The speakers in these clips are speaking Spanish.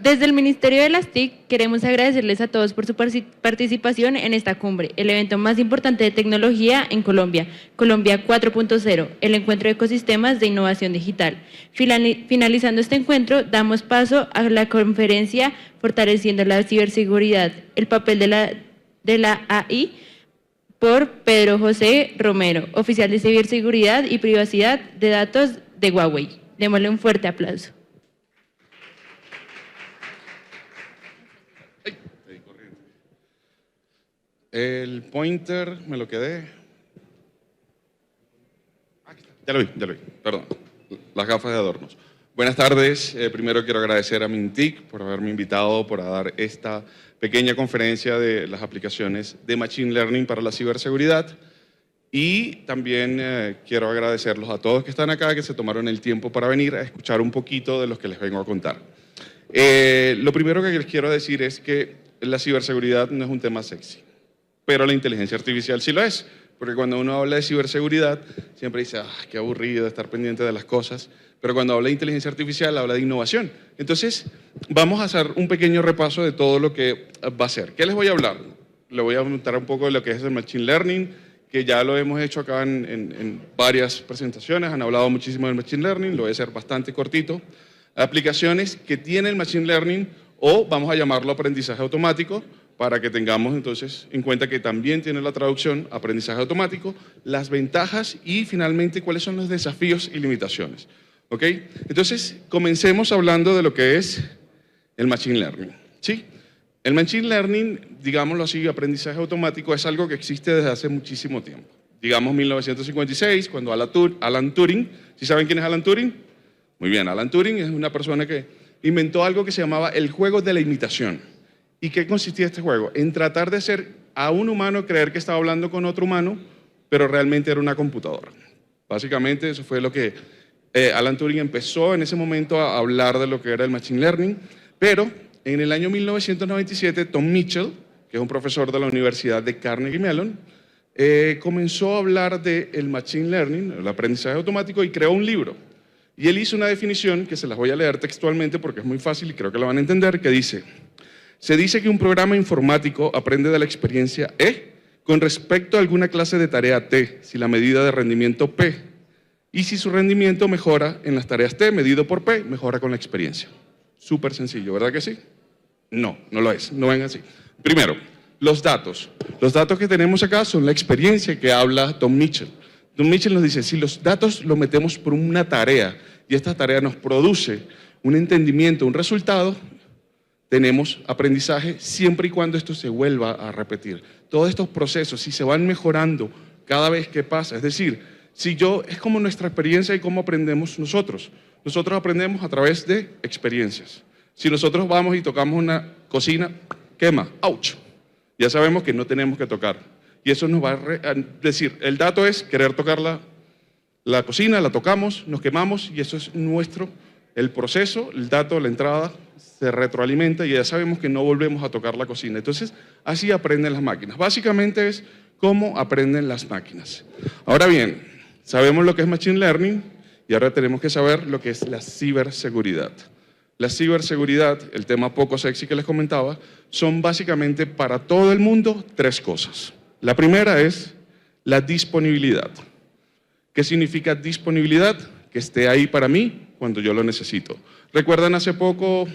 Desde el Ministerio de las TIC queremos agradecerles a todos por su participación en esta cumbre, el evento más importante de tecnología en Colombia, Colombia 4.0, el encuentro de ecosistemas de innovación digital. Finalizando este encuentro, damos paso a la conferencia Fortaleciendo la ciberseguridad, el papel de la AI, por Pedro José Romero, oficial de ciberseguridad y privacidad de datos de Huawei. Démosle un fuerte aplauso. El pointer me lo quedé. Ya lo vi, perdón. Las gafas de adornos. Buenas tardes. Primero quiero agradecer a Mintic por haberme invitado, por dar esta pequeña conferencia de las aplicaciones de Machine Learning para la ciberseguridad. Y también quiero agradecerlos a todos que están acá, que se tomaron el tiempo para venir a escuchar un poquito de lo que les vengo a contar. Lo primero que les quiero decir es que la ciberseguridad no es un tema sexy, pero la inteligencia artificial sí lo es, porque cuando uno habla de ciberseguridad siempre dice, qué aburrido estar pendiente de las cosas, pero cuando habla de inteligencia artificial habla de innovación. Entonces vamos a hacer un pequeño repaso de todo lo que va a ser. ¿Qué les voy a hablar? Les voy a contar un poco de lo que es el Machine Learning, que ya lo hemos hecho acá en varias presentaciones, han hablado muchísimo del Machine Learning, lo voy a hacer bastante cortito. Aplicaciones que tiene el Machine Learning, o vamos a llamarlo aprendizaje automático, para que tengamos entonces en cuenta que también tiene la traducción aprendizaje automático, las ventajas y finalmente cuáles son los desafíos y limitaciones. ¿Ok? Entonces, comencemos hablando de lo que es el Machine Learning. ¿Sí? El Machine Learning, digámoslo así, aprendizaje automático, es algo que existe desde hace muchísimo tiempo. Digamos 1956, cuando Alan Turing, ¿sí saben quién es Alan Turing? Muy bien, Alan Turing es una persona que inventó algo que se llamaba el juego de la imitación. ¿Y qué consistía este juego? En tratar de hacer a un humano creer que estaba hablando con otro humano, pero realmente era una computadora. Básicamente eso fue lo que Alan Turing empezó en ese momento a hablar de lo que era el Machine Learning, pero en el año 1997 Tom Mitchell, que es un profesor de la Universidad de Carnegie Mellon, comenzó a hablar del Machine Learning, el aprendizaje automático, y creó un libro. Y él hizo una definición que se las voy a leer textualmente porque es muy fácil y creo que la van a entender, que dice: se dice que un programa informático aprende de la experiencia E con respecto a alguna clase de tarea T, si la medida de rendimiento P, y si su rendimiento mejora en las tareas T, medido por P, mejora con la experiencia. Súper sencillo, ¿verdad que sí? No, no lo es, no ven así. Primero, los datos. Los datos que tenemos acá son la experiencia que habla Tom Mitchell. Tom Mitchell nos dice, si los datos los metemos por una tarea y esta tarea nos produce un entendimiento, un resultado, tenemos aprendizaje siempre y cuando esto se vuelva a repetir. Todos estos procesos, si se van mejorando cada vez que pasa, es decir, es como nuestra experiencia y cómo aprendemos nosotros. Nosotros aprendemos a través de experiencias. Si nosotros vamos y tocamos una cocina, quema, ¡ouch! Ya sabemos que no tenemos que tocar. Y eso nos va a decir, el dato es querer tocar la cocina, la tocamos, nos quemamos y eso es el proceso, el dato, la entrada, se retroalimenta y ya sabemos que no volvemos a tocar la cocina. Entonces, así aprenden las máquinas. Básicamente es cómo aprenden las máquinas. Ahora bien, sabemos lo que es Machine Learning y ahora tenemos que saber lo que es la ciberseguridad. La ciberseguridad, el tema poco sexy que les comentaba, son básicamente para todo el mundo 3 cosas. La primera es la disponibilidad. ¿Qué significa disponibilidad? Que esté ahí para mí cuando yo lo necesito. ¿Recuerdan hace poco,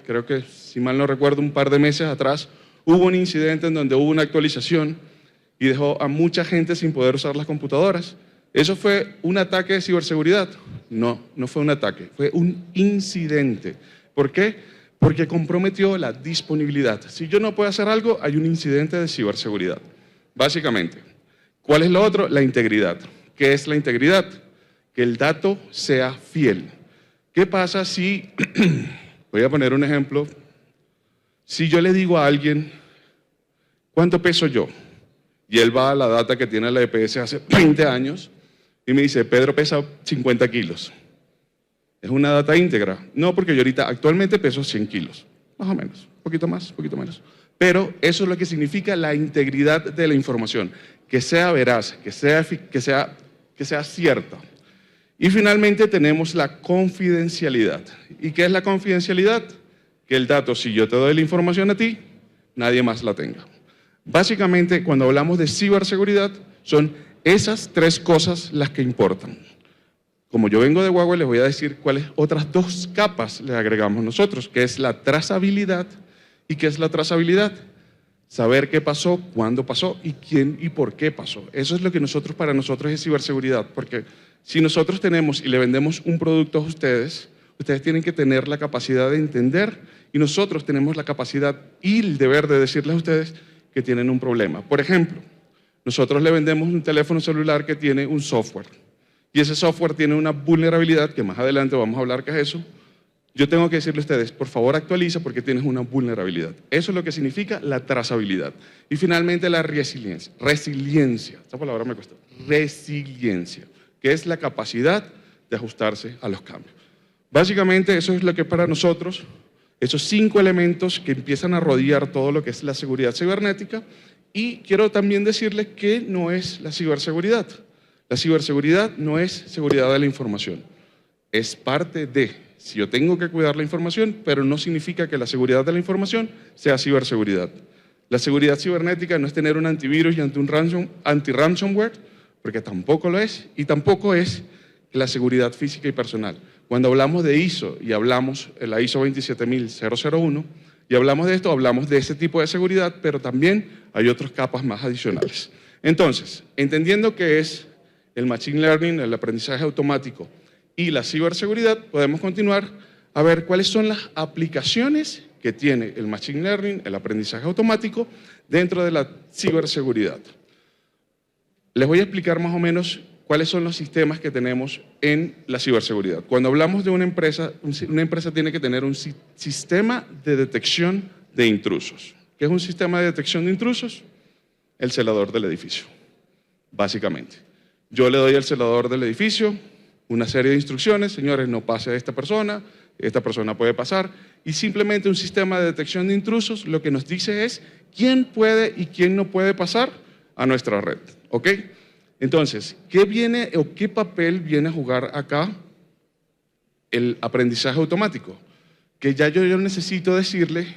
creo que si mal no recuerdo, un par de meses atrás, hubo un incidente en donde hubo una actualización y dejó a mucha gente sin poder usar las computadoras? ¿Eso fue un ataque de ciberseguridad? No, no fue un ataque, fue un incidente. ¿Por qué? Porque comprometió la disponibilidad. Si yo no puedo hacer algo, hay un incidente de ciberseguridad. Básicamente, ¿cuál es lo otro? La integridad. ¿Qué es la integridad? Que el dato sea fiel. ¿Qué pasa si, voy a poner un ejemplo, si yo le digo a alguien, ¿cuánto peso yo? Y él va a la data que tiene la EPS hace 20 años y me dice, Pedro pesa 50 kilos. ¿Es una data íntegra? No, porque yo ahorita actualmente peso 100 kilos, más o menos, un poquito más, un poquito menos. Pero eso es lo que significa la integridad de la información, que sea veraz, que sea cierta. Y finalmente tenemos la confidencialidad. ¿Y qué es la confidencialidad? que el dato, si yo te doy la información a ti, nadie más la tenga. Básicamente, cuando hablamos de ciberseguridad, son esas tres cosas las que importan. Como yo vengo de Huawei, les voy a decir cuáles otras dos capas le agregamos nosotros, que es la trazabilidad. ¿Y qué es la trazabilidad? Saber qué pasó, cuándo pasó y quién y por qué pasó. Eso es lo que para nosotros es ciberseguridad, porque si nosotros tenemos y le vendemos un producto a ustedes, ustedes tienen que tener la capacidad de entender y nosotros tenemos la capacidad y el deber de decirles a ustedes que tienen un problema. Por ejemplo, nosotros le vendemos un teléfono celular que tiene un software y ese software tiene una vulnerabilidad que más adelante vamos a hablar qué es eso. Yo tengo que decirle a ustedes, por favor actualiza porque tienes una vulnerabilidad. Eso es lo que significa la trazabilidad. Y finalmente la resiliencia. Resiliencia, esta palabra me cuesta. Resiliencia, que es la capacidad de ajustarse a los cambios. Básicamente eso es lo que para nosotros, esos 5 elementos que empiezan a rodear todo lo que es la seguridad cibernética. Y quiero también decirles que no es la ciberseguridad. La ciberseguridad no es seguridad de la información. Es parte de... Si yo tengo que cuidar la información, pero no significa que la seguridad de la información sea ciberseguridad. La seguridad cibernética no es tener un antivirus y anti-ransomware, porque tampoco lo es, y tampoco es la seguridad física y personal. Cuando hablamos de ISO y hablamos de la ISO 27001 y hablamos de esto, hablamos de ese tipo de seguridad, pero también hay otras capas más adicionales. Entonces, entendiendo qué es el Machine Learning, el aprendizaje automático, y la ciberseguridad, podemos continuar a ver cuáles son las aplicaciones que tiene el Machine Learning, el aprendizaje automático, dentro de la ciberseguridad. Les voy a explicar más o menos cuáles son los sistemas que tenemos en la ciberseguridad. Cuando hablamos de una empresa tiene que tener un sistema de detección de intrusos. ¿Qué es un sistema de detección de intrusos? El celador del edificio, básicamente. Yo le doy al celador del edificio una serie de instrucciones, señores, no pase a esta persona puede pasar, y simplemente un sistema de detección de intrusos lo que nos dice es quién puede y quién no puede pasar a nuestra red, ¿ok? Entonces, ¿qué papel viene a jugar acá el aprendizaje automático? Que ya yo necesito decirle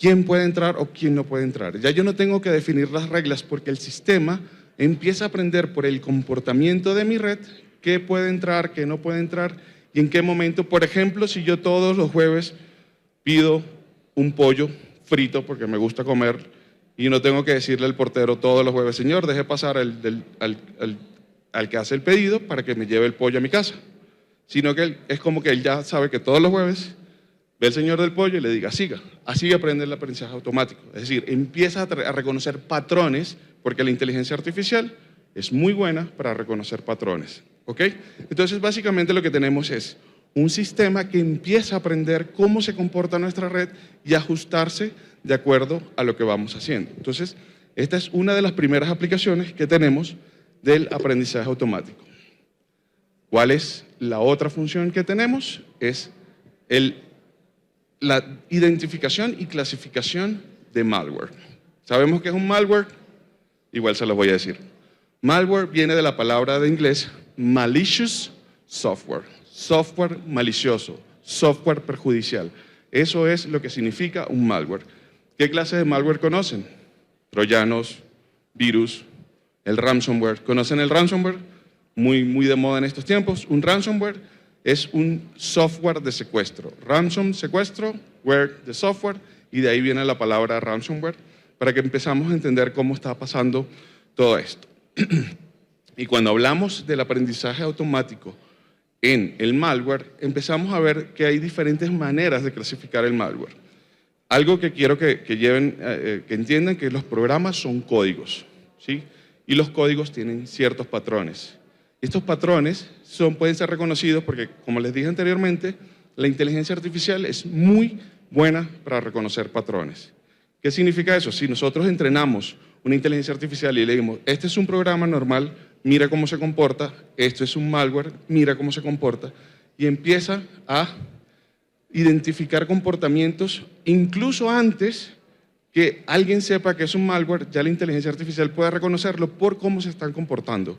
quién puede entrar o quién no puede entrar. Ya yo no tengo que definir las reglas porque el sistema empieza a aprender por el comportamiento de mi red qué puede entrar, qué no puede entrar y en qué momento. Por ejemplo, si yo todos los jueves pido un pollo frito porque me gusta comer y no tengo que decirle al portero todos los jueves, señor, deje pasar al que hace el pedido para que me lleve el pollo a mi casa, sino que es como que él ya sabe que todos los jueves ve el señor del pollo y le diga, siga. Así aprende el aprendizaje automático. Es decir, empieza a reconocer patrones porque la inteligencia artificial es muy buena para reconocer patrones. ¿Ok? Entonces, básicamente lo que tenemos es un sistema que empieza a aprender cómo se comporta nuestra red y ajustarse de acuerdo a lo que vamos haciendo. Entonces, esta es una de las primeras aplicaciones que tenemos del aprendizaje automático. ¿Cuál es la otra función que tenemos? Es la identificación y clasificación de malware. ¿Sabemos qué es un malware? Igual se los voy a decir. Malware viene de la palabra de inglés malicious software, software malicioso, software perjudicial. Eso es lo que significa un malware. ¿Qué clase de malware conocen? Troyanos, virus, el ransomware. ¿Conocen el ransomware? Muy de moda en estos tiempos. Un ransomware es un software de secuestro. Ransom, secuestro, ware de software, y de ahí viene la palabra ransomware, para que empezamos a entender cómo está pasando todo esto. Y cuando hablamos del aprendizaje automático en el malware, empezamos a ver que hay diferentes maneras de clasificar el malware. Algo que quiero que entiendan que los programas son códigos, ¿sí? Y los códigos tienen ciertos patrones. Estos patrones pueden ser reconocidos porque, como les dije anteriormente, la inteligencia artificial es muy buena para reconocer patrones. ¿Qué significa eso? Si nosotros entrenamos una inteligencia artificial y le decimos, este es un programa normal, mira cómo se comporta, esto es un malware, mira cómo se comporta, y empieza a identificar comportamientos, incluso antes que alguien sepa que es un malware, ya la inteligencia artificial puede reconocerlo por cómo se están comportando.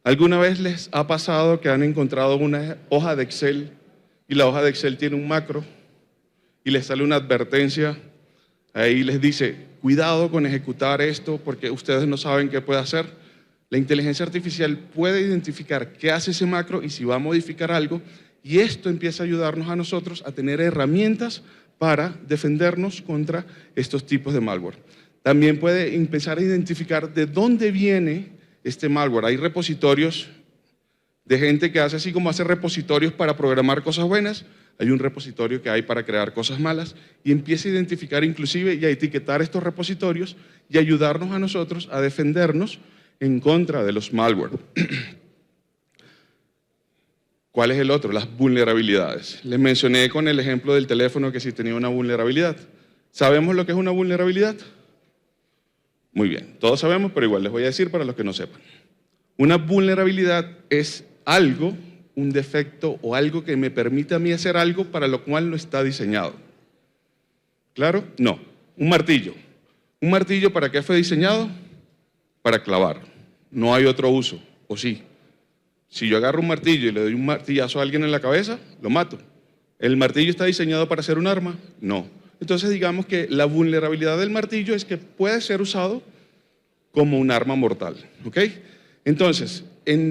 ¿Alguna vez les ha pasado que han encontrado una hoja de Excel y la hoja de Excel tiene un macro y les sale una advertencia, ahí les dice, cuidado con ejecutar esto porque ustedes no saben qué puede hacer. La inteligencia artificial puede identificar qué hace ese macro y si va a modificar algo, y esto empieza a ayudarnos a nosotros a tener herramientas para defendernos contra estos tipos de malware. También puede empezar a identificar de dónde viene este malware. Hay repositorios de gente que hace así como hace repositorios para programar cosas buenas, hay un repositorio que hay para crear cosas malas y empieza a identificar inclusive y a etiquetar estos repositorios y ayudarnos a nosotros a defendernos en contra de los malware. ¿Cuál es el otro? Las vulnerabilidades. Les mencioné con el ejemplo del teléfono que sí tenía una vulnerabilidad. ¿Sabemos lo que es una vulnerabilidad? Muy bien, todos sabemos, pero igual les voy a decir para los que no sepan. Una vulnerabilidad es algo, un defecto o algo que me permite a mí hacer algo para lo cual no está diseñado. ¿Claro? No. Un martillo. ¿Un martillo para qué fue diseñado? Para clavar. No hay otro uso, ¿o sí? Si yo agarro un martillo y le doy un martillazo a alguien en la cabeza, lo mato. ¿El martillo está diseñado para ser un arma? No. Entonces digamos que la vulnerabilidad del martillo es que puede ser usado como un arma mortal, ¿ok? Entonces,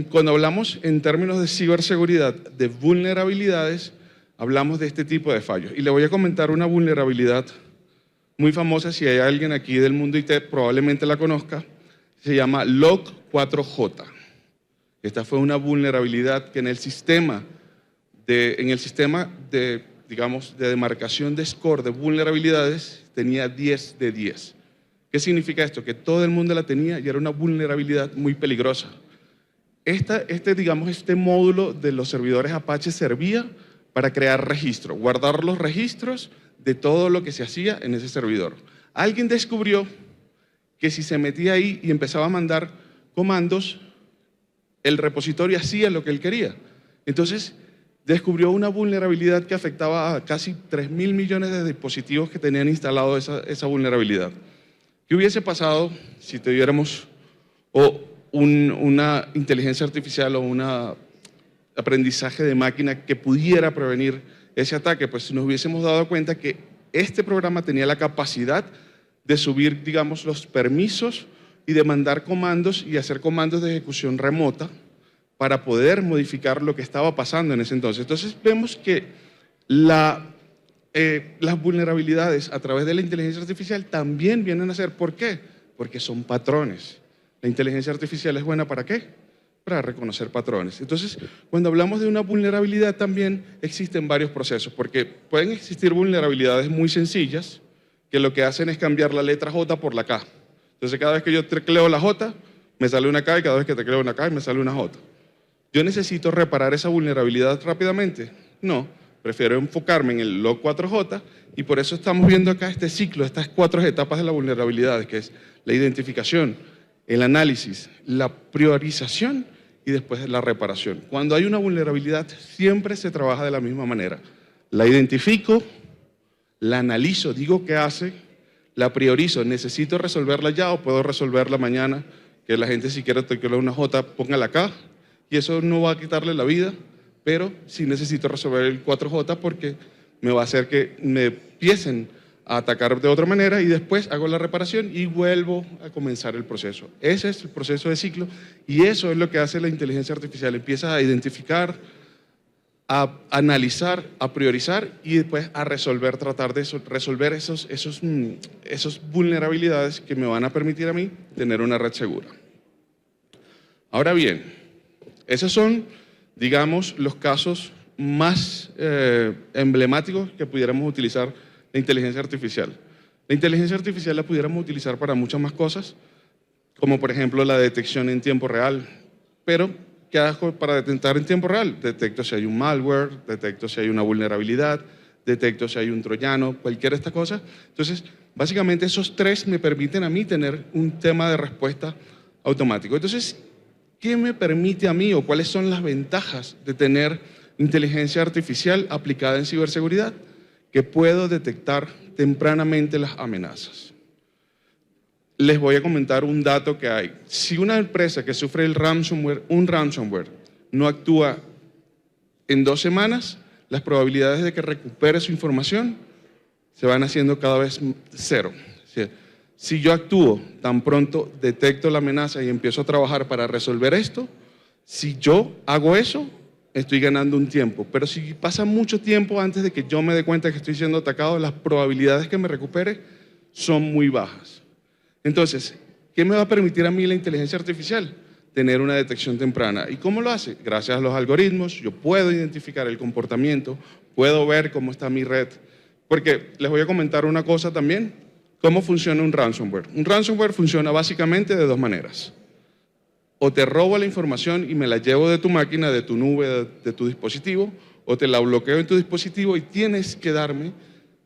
cuando hablamos en términos de ciberseguridad, de vulnerabilidades, hablamos de este tipo de fallos. Y le voy a comentar una vulnerabilidad muy famosa, si hay alguien aquí del mundo IT, probablemente la conozca, se llama Log4j. Esta fue una vulnerabilidad que en el sistema de demarcación de score de vulnerabilidades tenía 10 de 10. ¿Qué significa esto? Que todo el mundo la tenía y era una vulnerabilidad muy peligrosa. Este módulo de los servidores Apache servía para crear registros, guardar los registros de todo lo que se hacía en ese servidor. Alguien descubrió que si se metía ahí y empezaba a mandar comandos, el repositorio hacía lo que él quería. Entonces, descubrió una vulnerabilidad que afectaba a casi 3.000 millones de dispositivos que tenían instalado esa vulnerabilidad. ¿Qué hubiese pasado si tuviéramos una inteligencia artificial o un aprendizaje de máquina que pudiera prevenir ese ataque? Pues nos hubiésemos dado cuenta que este programa tenía la capacidad de subir, digamos, los permisos y de mandar comandos y hacer comandos de ejecución remota para poder modificar lo que estaba pasando en ese entonces. Entonces vemos que las vulnerabilidades a través de la inteligencia artificial también vienen a ser, ¿por qué? Porque son patrones. La inteligencia artificial es buena ¿para qué? Para reconocer patrones. Entonces, cuando hablamos de una vulnerabilidad también existen varios procesos, porque pueden existir vulnerabilidades muy sencillas que lo que hacen es cambiar la letra J por la K. Entonces, cada vez que yo tecleo la J, me sale una K, y cada vez que tecleo una K, me sale una J. ¿Yo necesito reparar esa vulnerabilidad rápidamente? No, prefiero enfocarme en el Log4j y por eso estamos viendo acá este ciclo, estas 4 etapas de la vulnerabilidad, que es la identificación, el análisis, la priorización y después la reparación. Cuando hay una vulnerabilidad, siempre se trabaja de la misma manera. La identifico, la analizo, digo qué hace, la priorizo, necesito resolverla ya o puedo resolverla mañana, que la gente si quiere teclear una J, póngala acá, y eso no va a quitarle la vida, pero sí necesito resolver el 4J porque me va a hacer que me empiecen a atacar de otra manera y después hago la reparación y vuelvo a comenzar el proceso. Ese es el proceso de ciclo y eso es lo que hace la inteligencia artificial. Empieza a identificar, a analizar, a priorizar y después a resolver, tratar de resolver esas vulnerabilidades que me van a permitir a mí tener una red segura. Ahora bien, esos son, digamos, los casos más emblemáticos que pudiéramos utilizar la inteligencia artificial. La inteligencia artificial la pudiéramos utilizar para muchas más cosas, como por ejemplo la detección en tiempo real. Pero, ¿qué hago para detectar en tiempo real? Detecto si hay un malware, detecto si hay una vulnerabilidad, detecto si hay un troyano, cualquiera de estas cosas. Entonces, básicamente esos 3 me permiten a mí tener un tema de respuesta automático. Entonces, ¿qué me permite a mí o cuáles son las ventajas de tener inteligencia artificial aplicada en ciberseguridad? Que puedo detectar tempranamente las amenazas. Les voy a comentar un dato que hay. Si una empresa que sufre un ransomware, no actúa en 2 semanas, las probabilidades de que recupere su información se van haciendo cada vez cero. Si yo actúo tan pronto, detecto la amenaza y empiezo a trabajar para resolver esto, si yo hago eso, estoy ganando un tiempo. Pero si pasa mucho tiempo antes de que yo me dé cuenta que estoy siendo atacado, las probabilidades que me recupere son muy bajas. Entonces, ¿qué me va a permitir a mí la inteligencia artificial? Tener una detección temprana. ¿Y cómo lo hace? Gracias a los algoritmos, yo puedo identificar el comportamiento, puedo ver cómo está mi red. Porque les voy a comentar una cosa también, cómo funciona un ransomware. Un ransomware funciona básicamente de dos maneras. O te robo la información y me la llevo de tu máquina, de tu nube, de tu dispositivo, o te la bloqueo en tu dispositivo y tienes que darme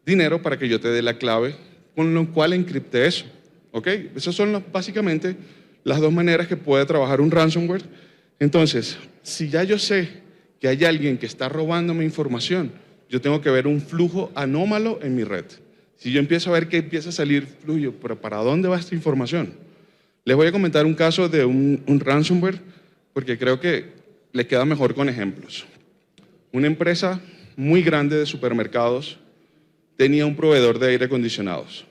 dinero para que yo te dé la clave con lo cual encripte eso. ¿Ok? Esas son básicamente las dos maneras que puede trabajar un ransomware. Entonces, si ya yo sé que hay alguien que está robándome información, yo tengo que ver un flujo anómalo en mi red. Si yo empiezo a ver que empieza a salir flujo, pero ¿para dónde va esta información? Les voy a comentar un caso de un ransomware porque creo que le queda mejor con ejemplos. Una empresa muy grande de supermercados tenía un proveedor de aire acondicionados.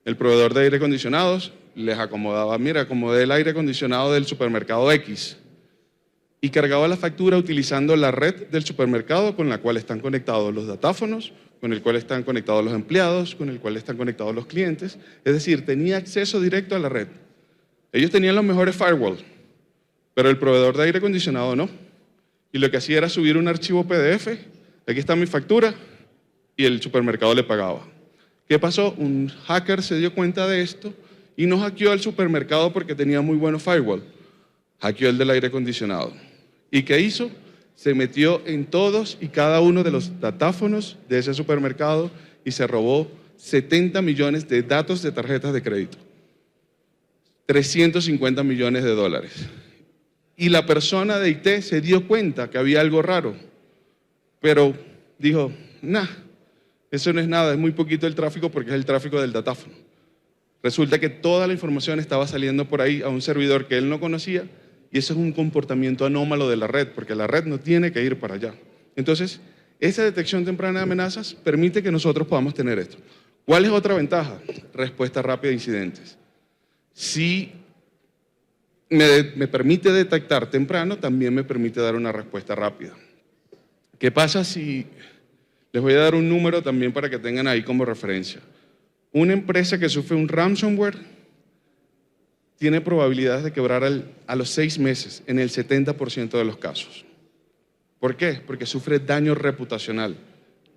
El proveedor de aire acondicionados les acomodaba, mira, acomodé el aire acondicionado del supermercado X y cargaba la factura utilizando la red del supermercado con la cual están conectados los datáfonos, con el cual están conectados los empleados, con el cual están conectados los clientes. Es decir, tenía acceso directo a la red. Ellos tenían los mejores firewalls, pero el proveedor de aire acondicionado no. Y lo que hacía era subir un archivo PDF, aquí está mi factura, y el supermercado le pagaba. ¿Qué pasó? Un hacker se dio cuenta de esto y no hackeó al supermercado porque tenía muy buenos firewall. Hackeó el del aire acondicionado. ¿Y qué hizo? Se metió en todos y cada uno de los datáfonos de ese supermercado y se robó 70 millones de datos de tarjetas de crédito. 350 millones de dólares. Y la persona de IT se dio cuenta que había algo raro, pero dijo, nah, eso no es nada, es muy poquito el tráfico porque es el tráfico del datáfono. Resulta que toda la información estaba saliendo por ahí a un servidor que él no conocía y eso es un comportamiento anómalo de la red, porque la red no tiene que ir para allá. Entonces, esa detección temprana de amenazas permite que nosotros podamos tener esto. ¿Cuál es otra ventaja? Respuesta rápida a incidentes. Si me permite detectar temprano, también me permite dar una respuesta rápida. ¿Qué pasa si les voy a dar un número también para que tengan ahí como referencia? Una empresa que sufre un ransomware tiene probabilidades de quebrar a los 6 meses en el 70% de los casos. ¿Por qué? Porque sufre daño reputacional.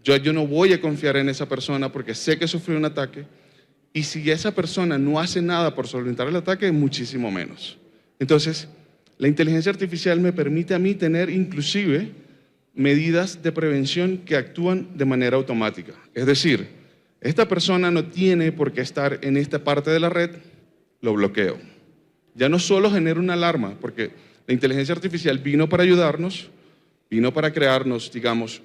Yo no voy a confiar en esa persona porque sé que sufrió un ataque y si esa persona no hace nada por solventar el ataque, muchísimo menos. Entonces, la inteligencia artificial me permite a mí tener inclusive medidas de prevención que actúan de manera automática. Es decir, esta persona no tiene por qué estar en esta parte de la red, lo bloqueo. Ya no solo genera una alarma, porque la inteligencia artificial vino para ayudarnos, vino para crearnos, digamos,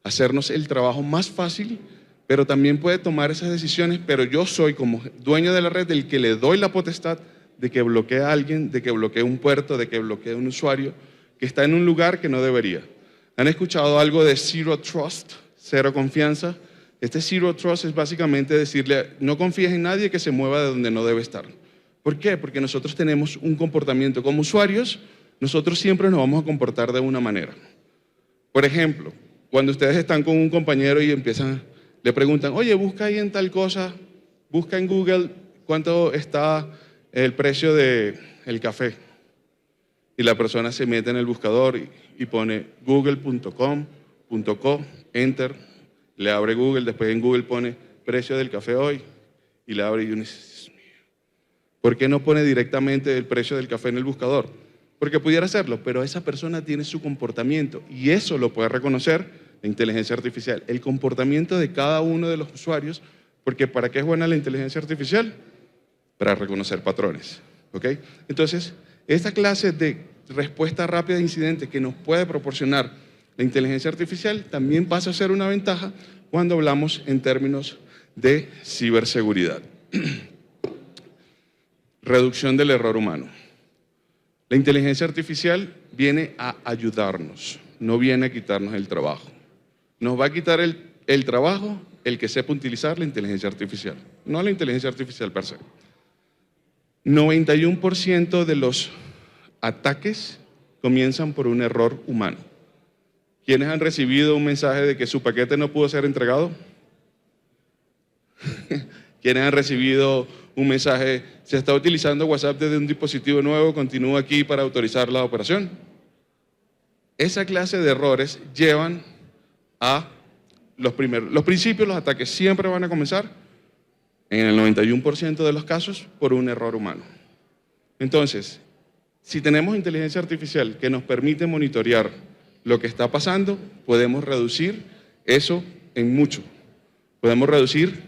hacernos el trabajo más fácil, pero también puede tomar esas decisiones, pero yo soy como dueño de la red el que le doy la potestad de que bloquee a alguien, de que bloquee un puerto, de que bloquee a un usuario que está en un lugar que no debería. ¿Han escuchado algo de Zero Trust? Cero confianza. Este Zero Trust es básicamente decirle, no confíes en nadie que se mueva de donde no debe estar. ¿Por qué? Porque nosotros tenemos un comportamiento como usuarios, nosotros siempre nos vamos a comportar de una manera. Por ejemplo, cuando ustedes están con un compañero y le preguntan, oye, busca ahí en tal cosa, busca en Google cuánto está el precio del café. Y la persona se mete en el buscador y pone google.com.co, enter, le abre Google, después en Google pone precio del café hoy y le abre y uno dice, Dios mío, ¿por qué no pone directamente el precio del café en el buscador? Porque pudiera hacerlo, pero esa persona tiene su comportamiento y eso lo puede reconocer la inteligencia artificial, el comportamiento de cada uno de los usuarios, porque ¿para qué es buena la inteligencia artificial? Para reconocer patrones, ¿ok? Entonces, esta clase de respuesta rápida a incidentes que nos puede proporcionar la inteligencia artificial también pasa a ser una ventaja cuando hablamos en términos de ciberseguridad. Reducción del error humano. La inteligencia artificial viene a ayudarnos, no viene a quitarnos el trabajo. ¿Nos va a quitar el trabajo? el que sepa utilizar la inteligencia artificial, no la inteligencia artificial per se. 91% de los ataques comienzan por un error humano. ¿Quiénes han recibido un mensaje de que su paquete no pudo ser entregado? ¿Quiénes han recibido un mensaje, se está utilizando WhatsApp desde un dispositivo nuevo, continúa aquí para autorizar la operación? Esa clase de errores llevan a los principios, los ataques siempre van a comenzar, en el 91% de los casos, por un error humano. Entonces, si tenemos inteligencia artificial que nos permite monitorear lo que está pasando, podemos reducir eso en mucho. Podemos reducir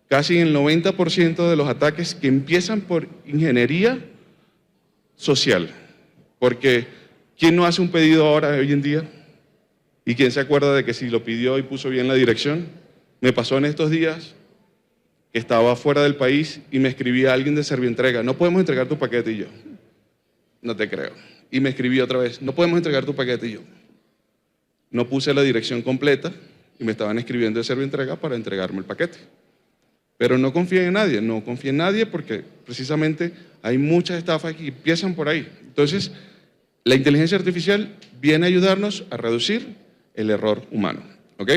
casi el 90% de los ataques que empiezan por ingeniería social. Porque ¿quién no hace un pedido ahora, hoy en día? ¿Y quién se acuerda de que si lo pidió y puso bien la dirección? Me pasó en estos días que estaba fuera del país y me escribía alguien de Servientrega, no podemos entregar tu paquete, y yo, no te creo. Y me escribí otra vez, no podemos entregar tu paquete, y yo, no puse la dirección completa y me estaban escribiendo de Servientrega para entregarme el paquete. Pero no confíen en nadie, no confíen en nadie porque precisamente hay muchas estafas que empiezan por ahí. Entonces, la inteligencia artificial viene a ayudarnos a reducir el error humano, ¿ok?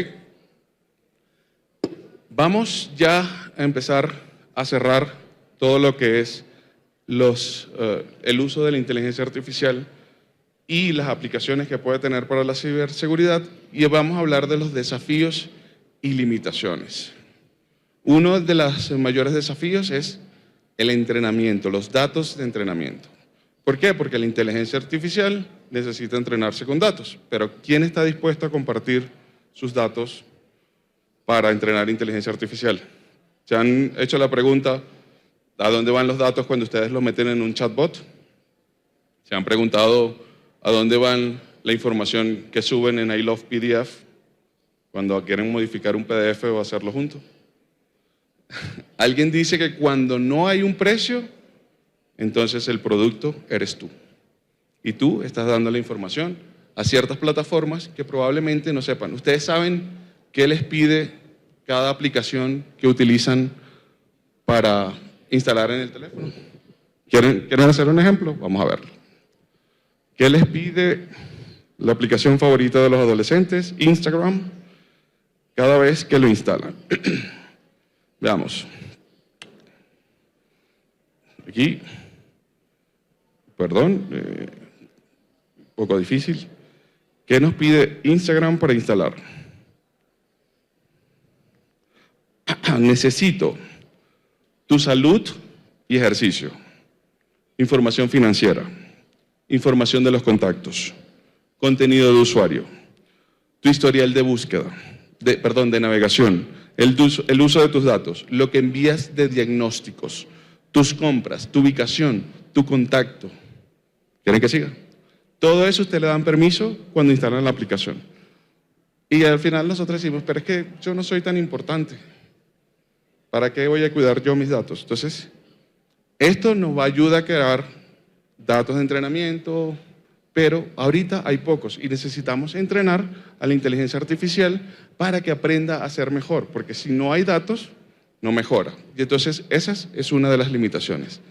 Vamos ya a empezar a cerrar todo lo que es el uso de la inteligencia artificial y las aplicaciones que puede tener para la ciberseguridad, y vamos a hablar de los desafíos y limitaciones. Uno de los mayores desafíos es el entrenamiento, los datos de entrenamiento. ¿Por qué? Porque la inteligencia artificial necesita entrenarse con datos, pero ¿quién está dispuesto a compartir sus datos para entrenar inteligencia artificial? ¿Se han hecho la pregunta a dónde van los datos cuando ustedes los meten en un chatbot? ¿Se han preguntado a dónde van la información que suben en I Love PDF cuando quieren modificar un PDF o hacerlo juntos? Alguien dice que cuando no hay un precio, entonces el producto eres tú. Y tú estás dando la información a ciertas plataformas que probablemente no sepan. ¿Ustedes saben qué les pide cada aplicación que utilizan para instalar en el teléfono? ¿Quieren hacer un ejemplo? Vamos a verlo. ¿Qué les pide la aplicación favorita de los adolescentes? Instagram, cada vez que lo instalan. Veamos. Aquí, perdón, un poco difícil. ¿Qué nos pide Instagram para instalar? Necesito tu salud y ejercicio, información financiera, información de los contactos, contenido de usuario, tu historial de búsqueda, de navegación, el uso de tus datos, lo que envías de diagnósticos, tus compras, tu ubicación, tu contacto. ¿Quieren que siga? Todo eso usted le dan permiso cuando instalan la aplicación. Y al final nosotros decimos, pero es que yo no soy tan importante. ¿Para qué voy a cuidar yo mis datos? Entonces, esto nos va a ayudar a crear datos de entrenamiento, pero ahorita hay pocos y necesitamos entrenar a la inteligencia artificial para que aprenda a ser mejor, porque si no hay datos, no mejora. Y entonces esa es una de las limitaciones.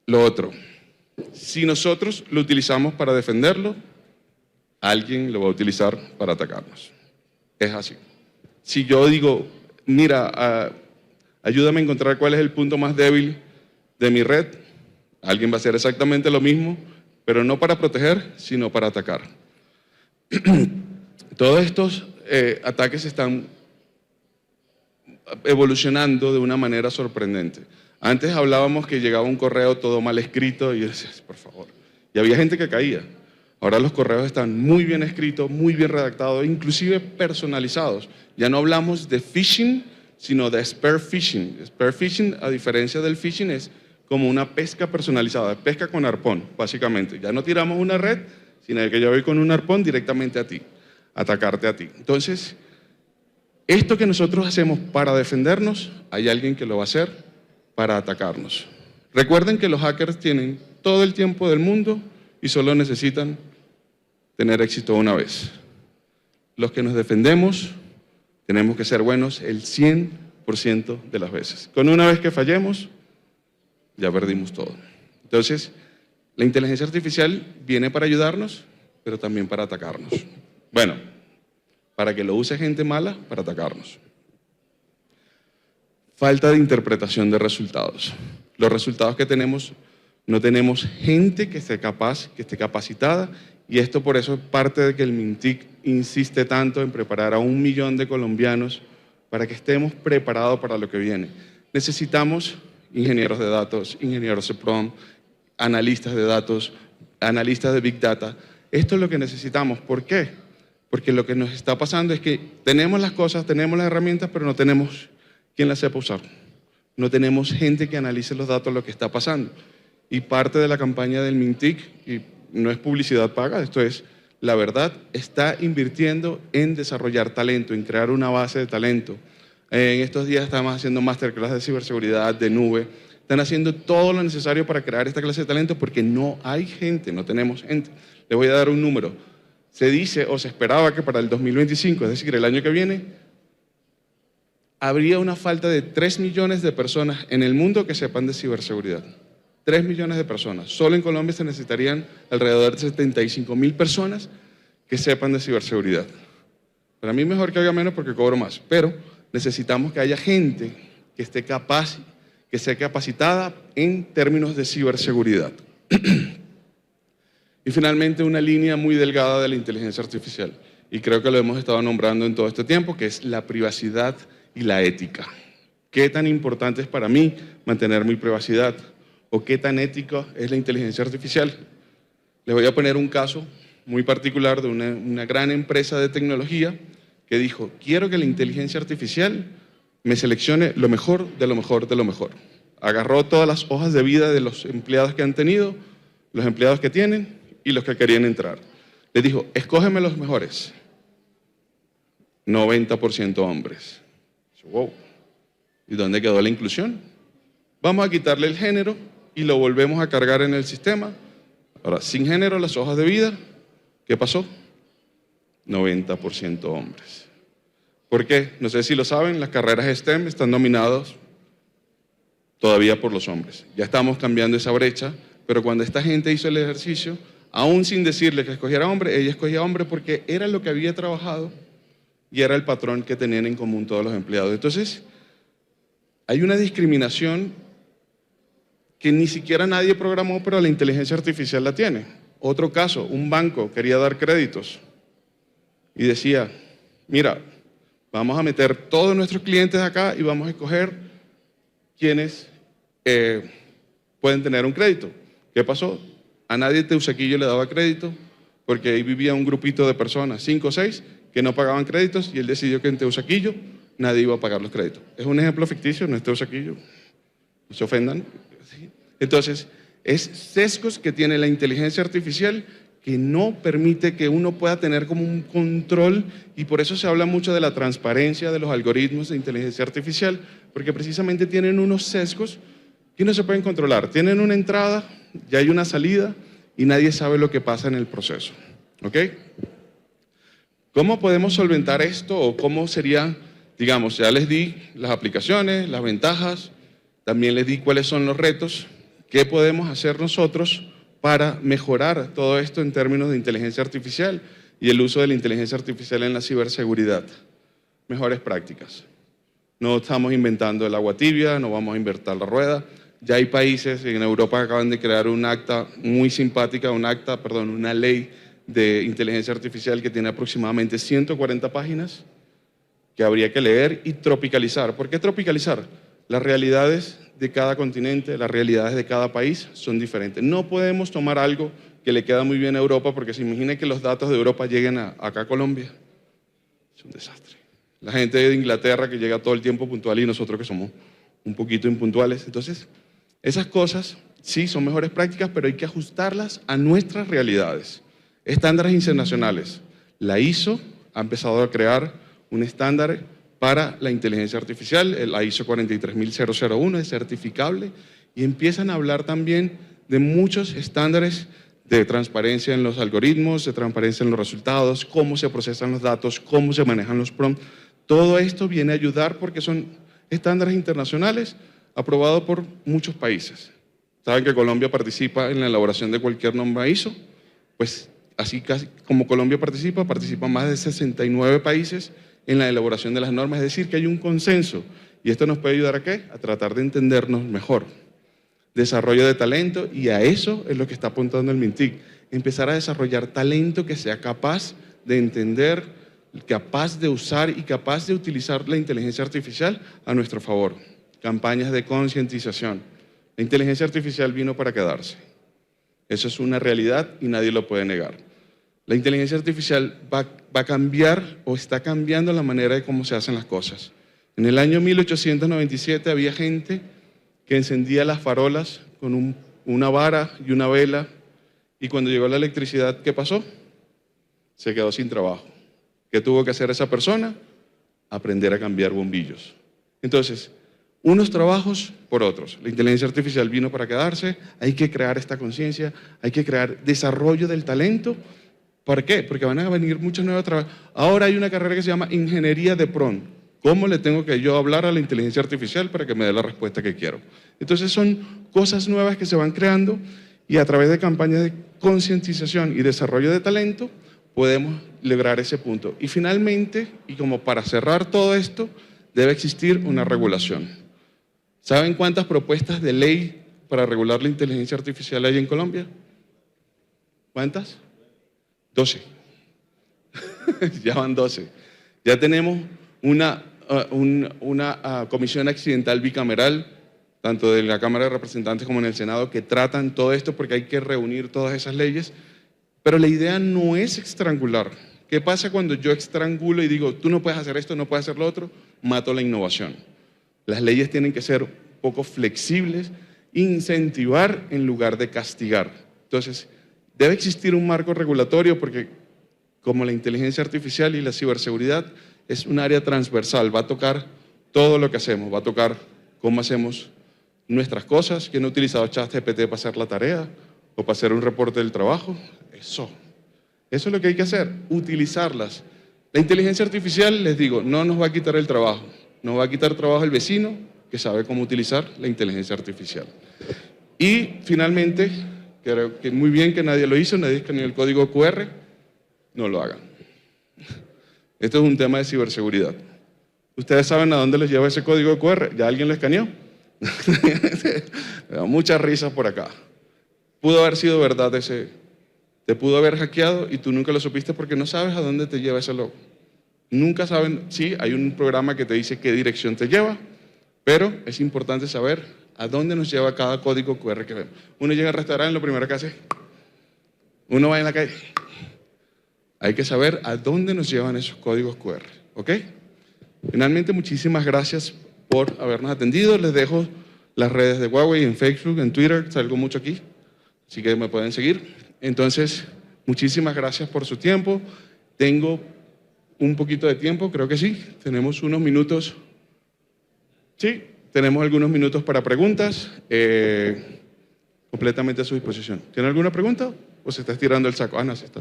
Lo otro, si nosotros lo utilizamos para defenderlo, alguien lo va a utilizar para atacarnos. Es así. Si yo digo, mira, ayúdame a encontrar cuál es el punto más débil de mi red, alguien va a hacer exactamente lo mismo, pero no para proteger, sino para atacar. Todos estos ataques están evolucionando de una manera sorprendente. Antes hablábamos que llegaba un correo todo mal escrito y yo decía, por favor, y había gente que caía. Ahora los correos están muy bien escritos, muy bien redactados, inclusive personalizados. Ya no hablamos de phishing, sino de spear phishing. Spear phishing, a diferencia del phishing, es como una pesca personalizada, pesca con arpón, básicamente. Ya no tiramos una red, sino que yo voy con un arpón directamente a ti, atacarte a ti. Entonces, esto que nosotros hacemos para defendernos, hay alguien que lo va a hacer para atacarnos. Recuerden que los hackers tienen todo el tiempo del mundo y solo necesitan tener éxito una vez. Los que nos defendemos Tenemos que ser buenos el 100% de las veces. Con una vez que fallemos, ya perdimos todo. Entonces, la inteligencia artificial viene para ayudarnos, pero también para atacarnos. Bueno, para que lo use gente mala, para atacarnos. Falta de interpretación de resultados. Los resultados que tenemos, no tenemos gente que esté capaz, que esté capacitada, y esto por eso es parte de que el MINTIC insiste tanto en preparar a 1 millón de colombianos para que estemos preparados para lo que viene. Necesitamos ingenieros de datos, ingenieros de prompt, analistas de datos, analistas de Big Data. Esto es lo que necesitamos. ¿Por qué? Porque lo que nos está pasando es que tenemos las cosas, tenemos las herramientas, pero no tenemos quien las sepa usar. No tenemos gente que analice los datos, lo que está pasando. Y parte de la campaña del MINTIC, y no es publicidad paga, esto es la verdad, está invirtiendo en desarrollar talento, en crear una base de talento. En estos días estamos haciendo masterclass de ciberseguridad, de nube. Están haciendo todo lo necesario para crear esta clase de talento porque no hay gente, no tenemos gente. Les voy a dar un número. Se dice o se esperaba que para el 2025, es decir, el año que viene, habría una falta de 3 millones de personas en el mundo que sepan de ciberseguridad. 3 millones de personas. Solo en Colombia se necesitarían alrededor de 75.000 personas que sepan de ciberseguridad. Para mí mejor que haga menos porque cobro más, pero necesitamos que haya gente que esté capaz, que sea capacitada en términos de ciberseguridad. Y finalmente una línea muy delgada de la inteligencia artificial, y creo que lo hemos estado nombrando en todo este tiempo, que es la privacidad y la ética. ¿Qué tan importante es para mí mantener mi privacidad? ¿O qué tan ética es la inteligencia artificial? Les voy a poner un caso muy particular de una gran empresa de tecnología que dijo, quiero que la inteligencia artificial me seleccione lo mejor de lo mejor de lo mejor. Agarró todas las hojas de vida de los empleados que han tenido, los empleados que tienen y los que querían entrar. Les dijo, escógeme los mejores. 90% hombres. Wow. ¿Y dónde quedó la inclusión? Vamos a quitarle el género y lo volvemos a cargar en el sistema. Ahora, sin género, las hojas de vida, ¿qué pasó? 90% hombres. ¿Por qué? No sé si lo saben, las carreras STEM están dominadas todavía por los hombres. Ya estamos cambiando esa brecha, pero cuando esta gente hizo el ejercicio, aún sin decirle que escogiera hombre, ella escogía hombre porque era lo que había trabajado y era el patrón que tenían en común todos los empleados. Entonces, hay una discriminación que ni siquiera nadie programó, pero la inteligencia artificial la tiene. Otro caso, un banco quería dar créditos y decía, mira, vamos a meter todos nuestros clientes acá y vamos a escoger quienes pueden tener un crédito. ¿Qué pasó? A nadie Teusaquillo le daba crédito porque ahí vivía un grupito de personas, 5 o 6, que no pagaban créditos y él decidió que en Teusaquillo nadie iba a pagar los créditos. Es un ejemplo ficticio, no es Teusaquillo, no se ofendan. Entonces, es sesgos que tiene la inteligencia artificial que no permite que uno pueda tener como un control, y por eso se habla mucho de la transparencia de los algoritmos de inteligencia artificial, porque precisamente tienen unos sesgos que no se pueden controlar. Tienen una entrada, ya hay una salida y nadie sabe lo que pasa en el proceso. ¿Ok? ¿Cómo podemos solventar esto o cómo sería, digamos, ya les di las aplicaciones, las ventajas, también les di cuáles son los retos, qué podemos hacer nosotros para mejorar todo esto en términos de inteligencia artificial y el uso de la inteligencia artificial en la ciberseguridad? Mejores prácticas. No estamos inventando el agua tibia, no vamos a inventar la rueda. Ya hay países en Europa que acaban de crear un acta muy simpática, una ley de inteligencia artificial que tiene aproximadamente 140 páginas que habría que leer y tropicalizar. ¿Por qué tropicalizar? Las realidades de cada continente, las realidades de cada país son diferentes. No podemos tomar algo que le queda muy bien a Europa, porque se imagina que los datos de Europa lleguen acá a Colombia. Es un desastre. La gente de Inglaterra que llega todo el tiempo puntual y nosotros que somos un poquito impuntuales. Entonces, esas cosas sí son mejores prácticas, pero hay que ajustarlas a nuestras realidades. Estándares internacionales. La ISO ha empezado a crear un estándar para la inteligencia artificial, la ISO 43001 es certificable, y empiezan a hablar también de muchos estándares de transparencia en los algoritmos, de transparencia en los resultados, cómo se procesan los datos, cómo se manejan los prompts. Todo esto viene a ayudar porque son estándares internacionales aprobados por muchos países. Saben que Colombia participa en la elaboración de cualquier norma ISO, pues así casi como Colombia participan más de 69 países en la elaboración de las normas, es decir, que hay un consenso. ¿Y esto nos puede ayudar a qué? A tratar de entendernos mejor. Desarrollo de talento, y a eso es lo que está apuntando el MINTIC. Empezar a desarrollar talento que sea capaz de entender, capaz de usar y capaz de utilizar la inteligencia artificial a nuestro favor. Campañas de concientización. La inteligencia artificial vino para quedarse. Eso es una realidad y nadie lo puede negar. La inteligencia artificial va a cambiar o está cambiando la manera de cómo se hacen las cosas. En el año 1897 había gente que encendía las farolas con una vara y una vela, y cuando llegó la electricidad, ¿qué pasó? Se quedó sin trabajo. ¿Qué tuvo que hacer esa persona? Aprender a cambiar bombillos. Entonces, unos trabajos por otros. La inteligencia artificial vino para quedarse, hay que crear esta conciencia, hay que crear desarrollo del talento. ¿Por qué? Porque van a venir muchos nuevos trabajos. Ahora hay una carrera que se llama Ingeniería de PRON. ¿Cómo le tengo que yo hablar a la inteligencia artificial para que me dé la respuesta que quiero? Entonces son cosas nuevas que se van creando, y a través de campañas de concientización y desarrollo de talento podemos lograr ese punto. Y finalmente, y como para cerrar todo esto, debe existir una regulación. ¿Saben cuántas propuestas de ley para regular la inteligencia artificial hay en Colombia? ¿Cuántas? 12. Ya van 12. Ya tenemos una comisión accidental bicameral, tanto de la Cámara de Representantes como en el Senado, que tratan todo esto porque hay que reunir todas esas leyes. Pero la idea no es estrangular. ¿Qué pasa cuando yo estrangulo y digo, tú no puedes hacer esto, no puedes hacer lo otro? Mato la innovación. Las leyes tienen que ser un poco flexibles, incentivar en lugar de castigar. Entonces, debe existir un marco regulatorio porque, como la inteligencia artificial y la ciberseguridad, es un área transversal, va a tocar todo lo que hacemos, va a tocar cómo hacemos nuestras cosas. ¿Quién ha utilizado ChatGPT para hacer la tarea o para hacer un reporte del trabajo? Eso es lo que hay que hacer, utilizarlas. La inteligencia artificial, les digo, no nos va a quitar el trabajo, nos va a quitar trabajo el vecino que sabe cómo utilizar la inteligencia artificial. Y finalmente, creo que muy bien que nadie lo hizo, nadie escaneó el código QR, no lo hagan. Esto es un tema de ciberseguridad. ¿Ustedes saben a dónde les lleva ese código QR? ¿Ya alguien lo escaneó? Me da muchas risas por acá. Pudo haber sido verdad te pudo haber hackeado y tú nunca lo supiste porque no sabes a dónde te lleva ese logo. Nunca saben, sí, hay un programa que te dice qué dirección te lleva, pero es importante saber a dónde nos lleva cada código QR que vemos. Uno llega al restaurante, lo primero que hace, uno va en la calle. Hay que saber a dónde nos llevan esos códigos QR, ¿ok? Finalmente, muchísimas gracias por habernos atendido. Les dejo las redes de Huawei en Facebook, en Twitter, salgo mucho aquí, así que me pueden seguir. Entonces, muchísimas gracias por su tiempo. Tengo un poquito de tiempo, creo que sí. Tenemos unos minutos. Sí, tenemos algunos minutos para preguntas. Completamente a su disposición. ¿Tiene alguna pregunta? ¿O se está estirando el saco? Ah, no, se está.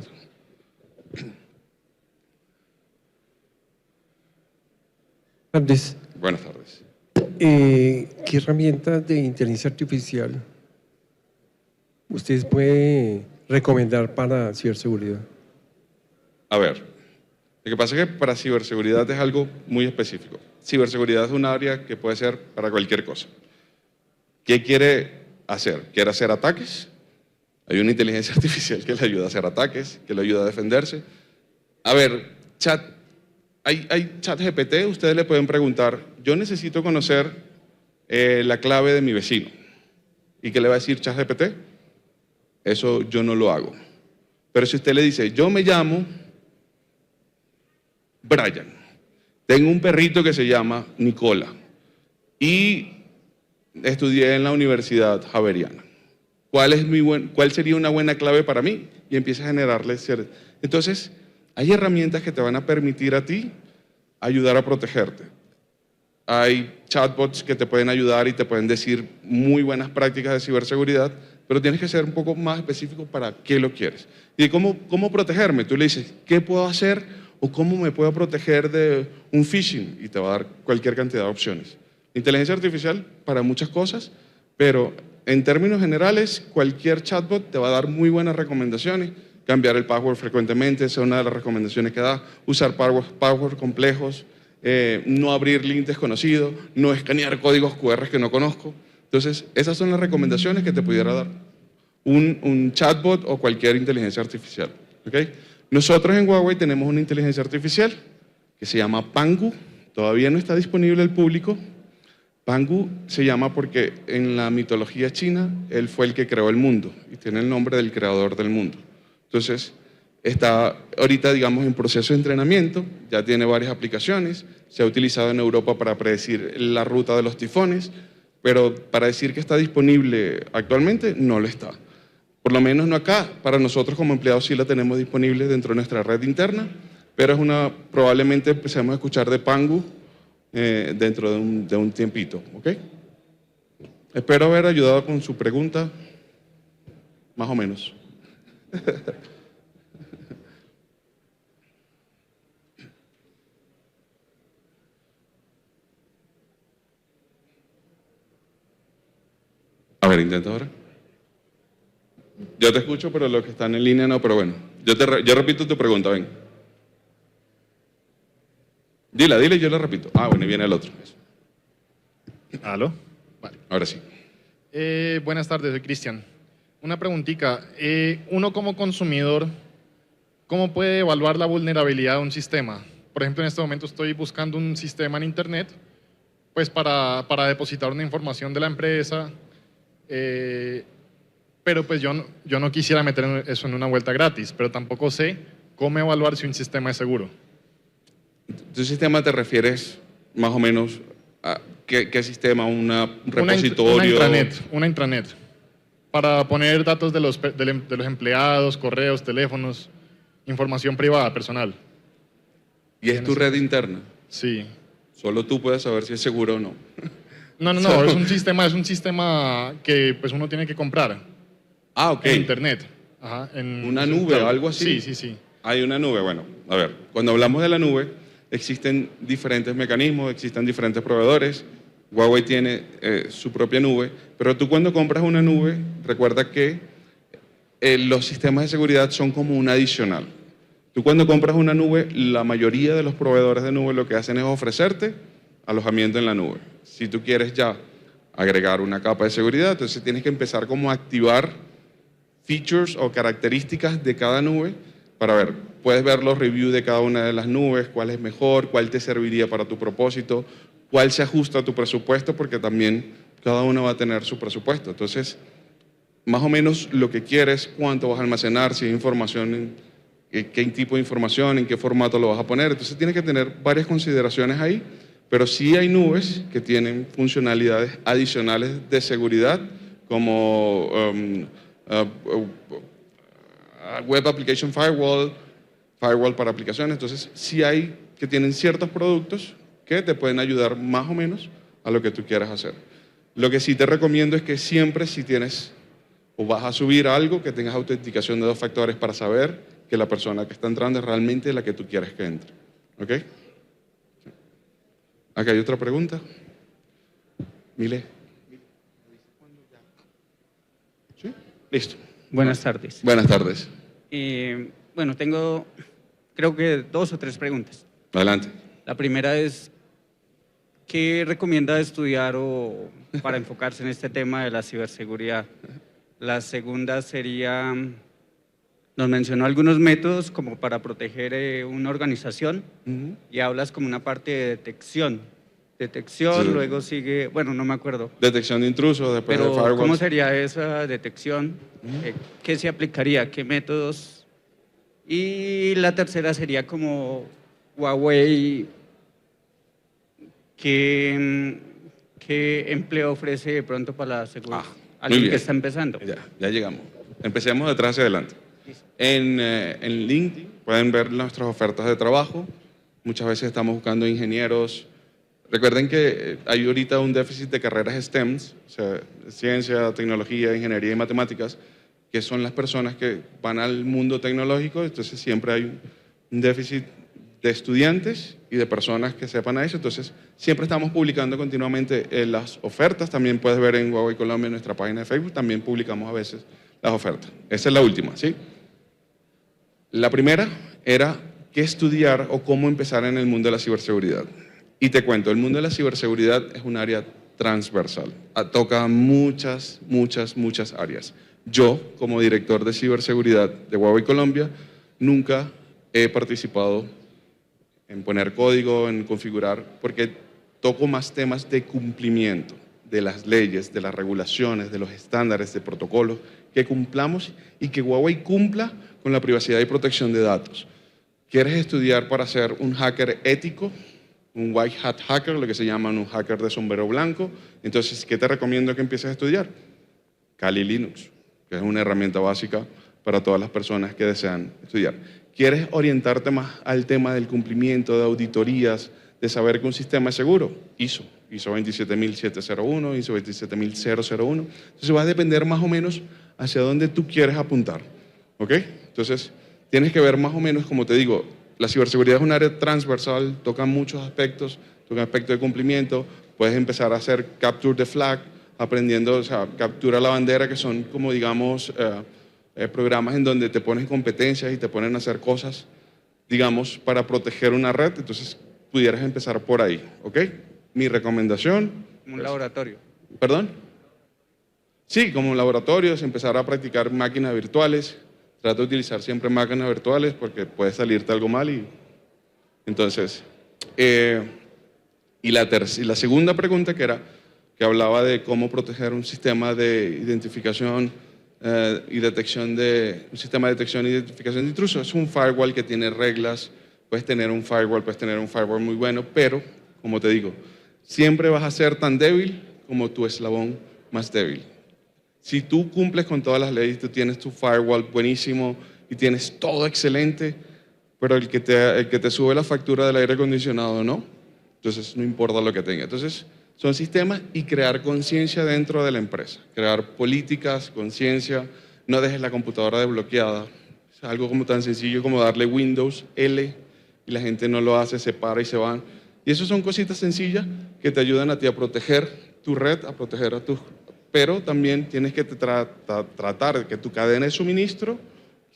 Tardes. Buenas tardes. ¿Qué herramientas de inteligencia artificial ustedes pueden recomendar para ciberseguridad? A ver, lo que pasa es que para ciberseguridad es algo muy específico. Ciberseguridad es un área que puede ser para cualquier cosa. ¿Qué quiere hacer? ¿Quiere hacer ataques? Hay una inteligencia artificial que le ayuda a hacer ataques, que le ayuda a defenderse. A ver, hay ChatGPT, ustedes le pueden preguntar, yo necesito conocer la clave de mi vecino. ¿Y qué le va a decir ChatGPT? Eso yo no lo hago. Pero si usted le dice, yo me llamo Brian, tengo un perrito que se llama Nicola y estudié en la Universidad Javeriana. ¿Cuál sería una buena clave para mí? Y empieza a generarle. Entonces, hay herramientas que te van a permitir a ti ayudar a protegerte. Hay chatbots que te pueden ayudar y te pueden decir muy buenas prácticas de ciberseguridad, pero tienes que ser un poco más específico para qué lo quieres. ¿Y cómo protegerme? Tú le dices, ¿qué puedo hacer o cómo me puedo proteger de un phishing, y te va a dar cualquier cantidad de opciones. Inteligencia artificial para muchas cosas, pero en términos generales, cualquier chatbot te va a dar muy buenas recomendaciones. Cambiar el password frecuentemente, esa es una de las recomendaciones que da. Usar password complejos, no abrir links desconocidos, no escanear códigos QR que no conozco. Entonces, esas son las recomendaciones que te pudiera dar un chatbot o cualquier inteligencia artificial. ¿Okay? Nosotros en Huawei tenemos una inteligencia artificial que se llama Pangu. Todavía no está disponible al público. Pangu se llama porque en la mitología china él fue el que creó el mundo y tiene el nombre del creador del mundo. Entonces, está ahorita, digamos, en proceso de entrenamiento, ya tiene varias aplicaciones, se ha utilizado en Europa para predecir la ruta de los tifones, pero para decir que está disponible actualmente, no lo está. Por lo menos no acá, para nosotros como empleados sí la tenemos disponible dentro de nuestra red interna, pero probablemente empecemos a escuchar de Pangu dentro de un tiempito, ¿ok? Espero haber ayudado con su pregunta, más o menos. A ver, intenta ahora. Yo te escucho, pero los que están en línea no, pero bueno. Yo repito tu pregunta, ven. Dila, yo la repito. Ah, bueno, y viene el otro. ¿Aló? Vale. Ahora sí. Buenas tardes, soy Cristian. Una preguntita. Uno como consumidor, ¿cómo puede evaluar la vulnerabilidad de un sistema? Por ejemplo, en este momento estoy buscando un sistema en Internet pues para depositar una información de la empresa, pero pues yo no quisiera meter eso en una vuelta gratis, pero tampoco sé cómo evaluar si un sistema es seguro. ¿Tu sistema te refieres más o menos a qué sistema? ¿Un repositorio? Una intranet. Para poner datos de los empleados, correos, teléfonos, información privada, personal. ¿Y es tu red interna? Sí. Solo tú puedes saber si es seguro o no. No, es un sistema que pues uno tiene que comprar. Ah, ok. En Internet. Ajá, ¿Una nube o algo así? Sí. Hay una nube, bueno, a ver, cuando hablamos de la nube, existen diferentes mecanismos, existen diferentes proveedores. Huawei tiene su propia nube, pero tú cuando compras una nube, recuerda que los sistemas de seguridad son como un adicional. Tú cuando compras una nube, la mayoría de los proveedores de nube lo que hacen es ofrecerte alojamiento en la nube. Si tú quieres ya agregar una capa de seguridad, entonces tienes que empezar como a activar features o características de cada nube para ver, puedes ver los reviews de cada una de las nubes, cuál es mejor, cuál te serviría para tu propósito, cuál se ajusta a tu presupuesto, porque también cada una va a tener su presupuesto. Entonces, más o menos lo que quieres, cuánto vas a almacenar, si hay información, qué tipo de información, en qué formato lo vas a poner. Entonces, tienes que tener varias consideraciones ahí, pero sí hay nubes que tienen funcionalidades adicionales de seguridad, como Web Application Firewall, firewall para aplicaciones. Entonces, sí hay que tienen ciertos productos que te pueden ayudar más o menos a lo que tú quieras hacer. Lo que sí te recomiendo es que siempre si tienes o vas a subir algo, que tengas autenticación de 2 factores para saber que la persona que está entrando es realmente la que tú quieres que entre. ¿Ok? Acá hay otra pregunta. Mile. ¿Sí? Listo. Buenas tardes. Buenas tardes. Bueno, tengo creo que 2 o 3 preguntas. Adelante. La primera es, ¿qué recomienda estudiar para enfocarse en este tema de la ciberseguridad? La segunda sería, nos mencionó algunos métodos como para proteger una organización y hablas como una parte de detección. Detección, sí. Luego sigue, bueno, no me acuerdo. Detección de intrusos, después de firewalls. ¿Cómo sería esa detección? ¿Qué se aplicaría? ¿Qué métodos? Y la tercera sería como Huawei, ¿qué empleo ofrece de pronto para la seguridad? Alguien que está empezando. Ya llegamos. Empecemos de atrás hacia adelante. En LinkedIn pueden ver nuestras ofertas de trabajo. Muchas veces estamos buscando ingenieros. Recuerden que hay ahorita un déficit de carreras STEM, o sea, ciencia, tecnología, ingeniería y matemáticas, que son las personas que van al mundo tecnológico, entonces siempre hay un déficit de estudiantes y de personas que sepan a eso. Entonces, siempre estamos publicando continuamente las ofertas. También puedes ver en Huawei Colombia, en nuestra página de Facebook, también publicamos a veces las ofertas. Esa es la última, ¿sí? La primera era qué estudiar o cómo empezar en el mundo de la ciberseguridad. Y te cuento, el mundo de la ciberseguridad es un área transversal. Toca muchas áreas. Yo, como director de ciberseguridad de Huawei Colombia, nunca he participado en poner código, en configurar, porque toco más temas de cumplimiento de las leyes, de las regulaciones, de los estándares, de protocolos, que cumplamos y que Huawei cumpla con la privacidad y protección de datos. ¿Quieres estudiar para ser un hacker ético? Un white hat hacker, lo que se llama un hacker de sombrero blanco. Entonces, ¿qué te recomiendo que empieces a estudiar? Kali Linux, que es una herramienta básica para todas las personas que desean estudiar. ¿Quieres orientarte más al tema del cumplimiento, de auditorías, de saber que un sistema es seguro? ISO 27701, ISO 27001. Entonces va a depender más o menos hacia dónde tú quieres apuntar, ¿ok? Entonces tienes que ver más o menos, como te digo, la ciberseguridad es un área transversal, toca muchos aspectos, toca aspectos de cumplimiento, puedes empezar a hacer capture the flag, aprendiendo, o sea, captura la bandera, que son como digamos programas en donde te pones competencias y te ponen a hacer cosas, digamos, para proteger una red. Entonces pudieras empezar por ahí, ¿ok? Mi recomendación. Como un laboratorio. ¿Perdón? Sí, como un laboratorio, es empezar a practicar máquinas virtuales. Trata de utilizar siempre máquinas virtuales porque puede salirte algo mal. Y entonces, y la segunda pregunta que hablaba de cómo proteger un sistema de identificación y detección un sistema de detección e identificación de intrusos. Es un firewall que tiene reglas. Puedes tener un firewall muy bueno, pero, como te digo, siempre vas a ser tan débil como tu eslabón más débil. Si tú cumples con todas las leyes, tú tienes tu firewall buenísimo y tienes todo excelente, pero el que te sube la factura del aire acondicionado no, entonces no importa lo que tenga. Entonces son sistemas y crear conciencia dentro de la empresa, crear políticas, conciencia, no dejes la computadora desbloqueada. Es algo como tan sencillo como darle Windows L y la gente no lo hace, se para y se van. Y eso son cositas sencillas que te ayudan a ti a proteger tu red, a proteger a tus... Pero también tienes que tratar de que tu cadena de suministro,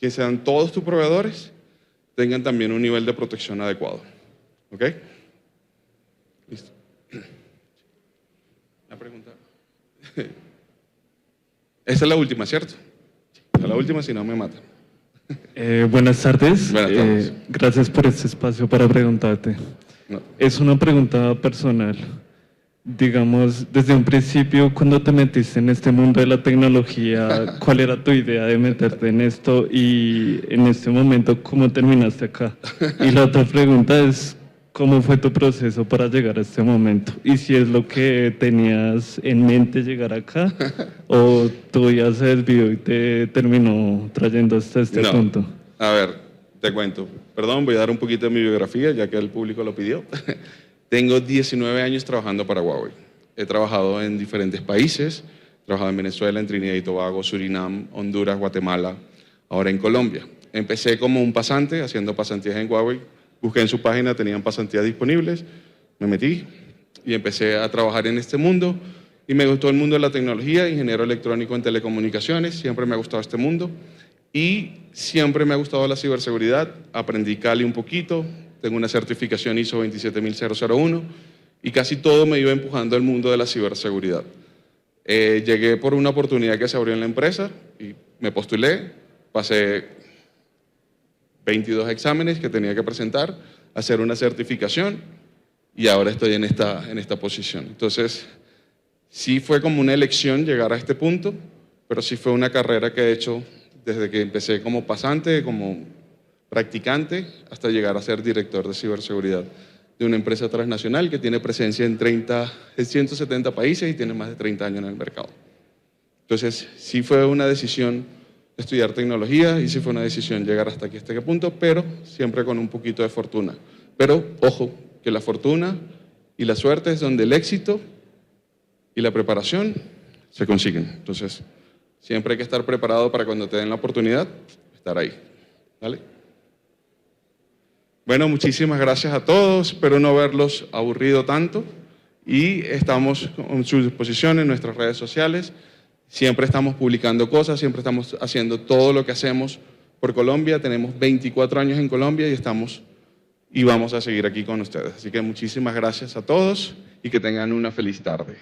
que sean todos tus proveedores, tengan también un nivel de protección adecuado. ¿Ok? Listo. Una pregunta. Esta es la última, ¿cierto? Esta es la última, si no me matan. Buenas tardes. Buenas tardes. Gracias por este espacio para preguntarte. No. Es una pregunta personal. Digamos, desde un principio, cuando te metiste en este mundo de la tecnología, ¿cuál era tu idea de meterte en esto? Y en este momento, ¿cómo terminaste acá? Y la otra pregunta es, ¿cómo fue tu proceso para llegar a este momento? Y si es lo que tenías en mente llegar acá, o tú ya se desvió y te terminó trayendo hasta este punto. A ver, te cuento. Perdón, voy a dar un poquito de mi biografía, ya que el público lo pidió. Tengo 19 años trabajando para Huawei. He trabajado en diferentes países. He trabajado en Venezuela, en Trinidad y Tobago, Surinam, Honduras, Guatemala, ahora en Colombia. Empecé como un pasante, haciendo pasantías en Huawei. Busqué en su página, tenían pasantías disponibles. Me metí y empecé a trabajar en este mundo. Y me gustó el mundo de la tecnología, ingeniero electrónico en telecomunicaciones. Siempre me ha gustado este mundo. Y siempre me ha gustado la ciberseguridad. Aprendí Kali un poquito. Tengo una certificación ISO 27001 y casi todo me iba empujando al mundo de la ciberseguridad. Llegué por una oportunidad que se abrió en la empresa y me postulé, pasé 22 exámenes que tenía que presentar, hacer una certificación y ahora estoy en esta posición. Entonces, sí fue como una elección llegar a este punto, pero sí fue una carrera que he hecho desde que empecé como pasante, como practicante, hasta llegar a ser director de ciberseguridad de una empresa transnacional que tiene presencia en 170 países y tiene más de 30 años en el mercado. Entonces, sí fue una decisión estudiar tecnología y sí fue una decisión llegar hasta aquí, hasta este punto, pero siempre con un poquito de fortuna. Pero, ojo, que la fortuna y la suerte es donde el éxito y la preparación se consiguen. Entonces, siempre hay que estar preparado para cuando te den la oportunidad, estar ahí. ¿Vale? Bueno, muchísimas gracias a todos. Espero no haberlos aburrido tanto y estamos a su disposición en nuestras redes sociales. Siempre estamos publicando cosas, siempre estamos haciendo todo lo que hacemos por Colombia. Tenemos 24 años en Colombia y vamos a seguir aquí con ustedes. Así que muchísimas gracias a todos y que tengan una feliz tarde.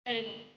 El-